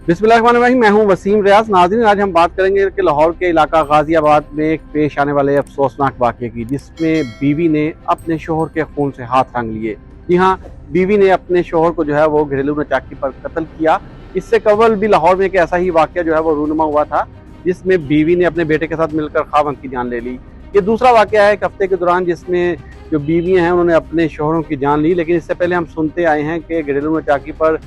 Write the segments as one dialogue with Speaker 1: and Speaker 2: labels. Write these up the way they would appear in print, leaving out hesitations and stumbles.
Speaker 1: बिस्मिल्लाहिर्रहमानिर्रहीम। मैं हूं वसीम रियाज। नाज़रीन, आज हम बात करेंगे कि लाहौर के इलाका गाजियाबाद में एक पेश आने वाले अफसोसनाक वाक़े की, जिसमें बीवी ने अपने शोहर के खून से हाथ रंग लिए। जी हाँ, बीवी ने अपने शोहर को जो है वो घरेलू नचाकी पर कत्ल किया। इससे कबल भी लाहौर में एक ऐसा ही वाक़या जो है वो रूनुमा हुआ था, जिसमें बीवी ने अपने बेटे के साथ मिलकर खावंद की जान ले ली। ये दूसरा वाक़या है एक हफ्ते के दौरान जिसमें जो बीवियाँ हैं उन्होंने अपने शोहरों की जान ली। लेकिन इससे पहले हम सुनते आए हैं कि घरेलू नचाकी पर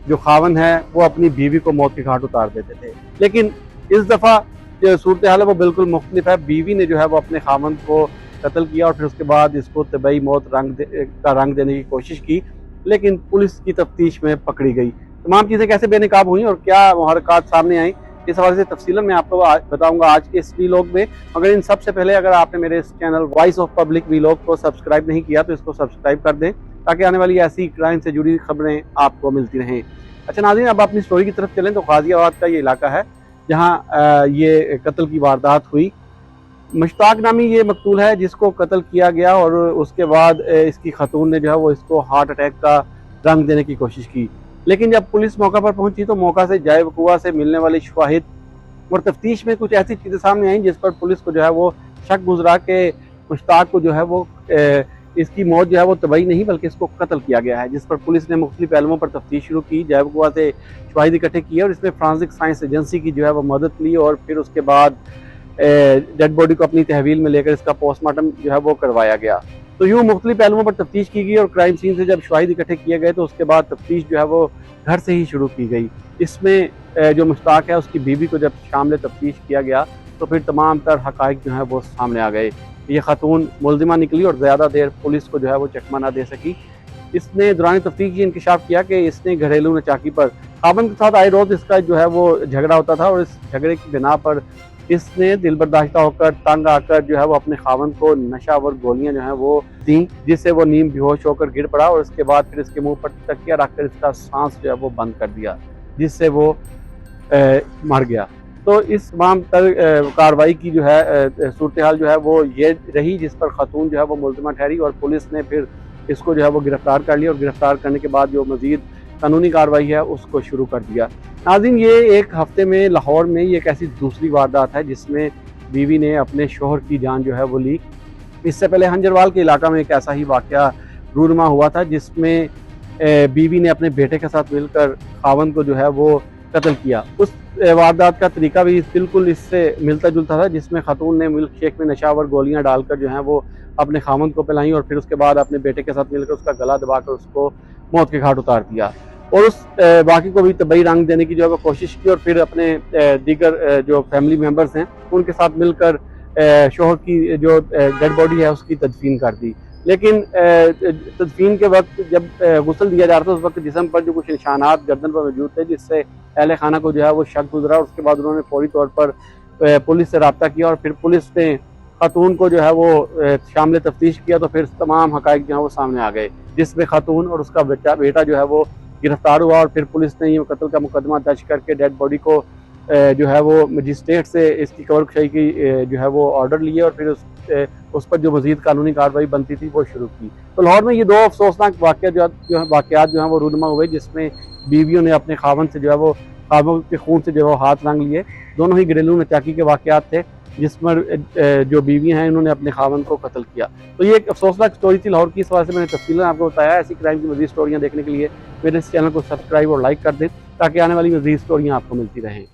Speaker 1: जो खावंद है वो अपनी बीवी को मौत के घाट उतार देते थे। लेकिन इस दफ़ा जो सूरत हाल है वो बिल्कुल मुख्तलिफ है। बीवी ने जो है वो अपने खावंद को कत्ल किया और फिर उसके बाद इसको तबई मौत का रंग देने की कोशिश की, लेकिन पुलिस की तफ्तीश में पकड़ी गई। तमाम चीज़ें कैसे बेनकाब हुई और क्या मुहरक़ात सामने आई, इस हवाले से तफसीलन मैं आपको बताऊंगा आज के इस वीलॉग में। मगर इन सबसे पहले अगर आपने मेरे इस channel voice of public vlog को सब्सक्राइब नहीं किया तो इसको सब्सक्राइब कर दें, ताकि आने वाली ऐसी क्राइम से जुड़ी खबरें आपको मिलती रहें। अच्छा नाज़रीन, अब अपनी स्टोरी की तरफ चलें तो गाजियाबाद का ये इलाका है जहाँ ये कत्ल की वारदात हुई। मुश्ताक नामी ये मकतूल है जिसको कत्ल किया गया और उसके बाद इसकी खतून ने जो है वो इसको हार्ट अटैक का रंग देने की कोशिश की। लेकिन जब पुलिस मौका पर पहुंची तो मौका से जाए वकूआ से मिलने वाली शवाहिद और तफ्तीश में कुछ ऐसी चीज़ें सामने आई जिस पर पुलिस को जो है वो शक गुजरा कि मुश्ताक को जो है वो इसकी मौत जो है वो तबाही नहीं बल्कि इसको कत्ल किया गया है। जिस पर पुलिस ने मुख्तलिफ पहलुओं पर तफ्तीश शुरू की, जैव वकूआ से शवाहिद इकट्ठे किए और इसमें फ्रांसिक साइंस एजेंसी की जो है वो मदद ली और फिर उसके बाद डेड बॉडी को अपनी तहवील में लेकर इसका पोस्टमार्टम जो है वो करवाया गया। तो यूँ मुख्तलिफ पहलुओं पर तफ्तीश की गई और क्राइम सीन से जब शवाहिद इकट्ठे किए गए तो उसके बाद तफ्तीश जो है वो घर से ही शुरू की गई। इसमें जो मुश्ताक है उसकी बीवी को जब शामिल तफ्तीश किया गया तो फिर तमाम तर हक़ाइक़ जो है वो सामने आ गए। ये खातून मुलजिमा निकली और ज़्यादा देर पुलिस को जो है वो चकमा ना दे सकी। इसने दौरान तफ्तीश ये इंकशाफ किया कि इसने घरेलू नचाकी पर खावंद के साथ आए रोज़ इसका जो है वो झगड़ा होता था और इस झगड़े की बिना पर इसने दिल बर्दाश्ता होकर तंग आकर जो है वो अपने खावंद को नशावर गोलियां जो है वो दी, जिससे वो नीम बेहोश होकर गिर पड़ा और उसके बाद फिर इसके मुंह पर तकिया रखकर इसका सांस जो है वो बंद कर दिया, जिससे वो मर गया। तो इस तमाम कार्रवाई की जो है सूरत हाल जो है वो ये रही, जिस पर खातून जो है वो मुलजिमा ठहरी और पुलिस ने फिर इसको जो है वो गिरफ्तार कर लिया और गिरफ्तार करने के बाद जो मज़ीद कानूनी कार्रवाई है उसको शुरू कर दिया। नाज़रीन, ये एक हफ्ते में लाहौर में ये एक ऐसी दूसरी वारदात है जिसमें बीवी ने अपने शोहर की जान जो है वो ली। इससे पहले हंजरवाल के इलाका में एक ऐसा ही वाक़या रूनुमा हुआ था जिसमें बीवी ने अपने बेटे के साथ मिलकर खावंद को जो है वो कत्ल किया। उस वारदात का तरीका भी बिल्कुल इससे मिलता जुलता था, जिसमें खातून ने मिल्क शेक में नशावर गोलियां डालकर जो है वो अपने खावंद को पिलाई और फिर उसके बाद अपने बेटे के साथ मिलकर उसका गला दबाकर उसको मौत के घाट उतार दिया और उस बाकी को भी तबई रंग देने की जो है वो कोशिश की और फिर अपने दीगर जो फैमिली मेम्बर्स हैं उनके साथ मिलकर शोहर की जो डेड बॉडी है उसकी तदफीन कर दी। लेकिन तदफीन के वक्त जब गुस्ल दिया जा रहा था उस वक्त जिस्म पर जो कुछ निशानात गर्दन पर मौजूद थे, जिससे अहले खाना को जो है वो शक गुजरा और उसके बाद उन्होंने फौरी तौर पर पुलिस से रब्ता किया और फिर पुलिस ने खातून को जो है वो शामिल तफ्तीश किया तो फिर तमाम हक़ाइक़ जो है वो सामने आ गए, जिसमें खातून और उसका बेटा जो है वो गिरफ्तार हुआ और फिर पुलिस ने ये कत्ल का मुकदमा दर्ज करके डेड बॉडी को जो है वो मजिस्ट्रेट से इसकी कब्रकुशाई की जो है वो ऑर्डर लिए और फिर उस पर जो मज़ीद कानूनी कार्रवाई बनती थी वो शुरू की। तो लाहौर में ये दो अफसोसनाक वाक़यात जो हैं वो रूनुमा हुए, जिसमें बीवियों ने अपने खावंद से जो है वो खावंद के खून से जो है वो हाथ रंग लिए। दोनों ही घरेलू नचाकी के वाक़यात थे जिस पर जो बीवियाँ हैं उन्होंने अपने खावंद को कत्ल किया। तो ये एक अफसोसनाक स्टोरी थी लाहौर की, इस वजह से मैंने तफसीलन आपको बताया। ऐसी क्राइम की मज़ीद स्टोरियाँ देखने के लिए मेरे इस चैनल को सब्सक्राइब और लाइक कर दें ताकि आने वाली मज़ीद स्टोरियाँ आपको मिलती रहें।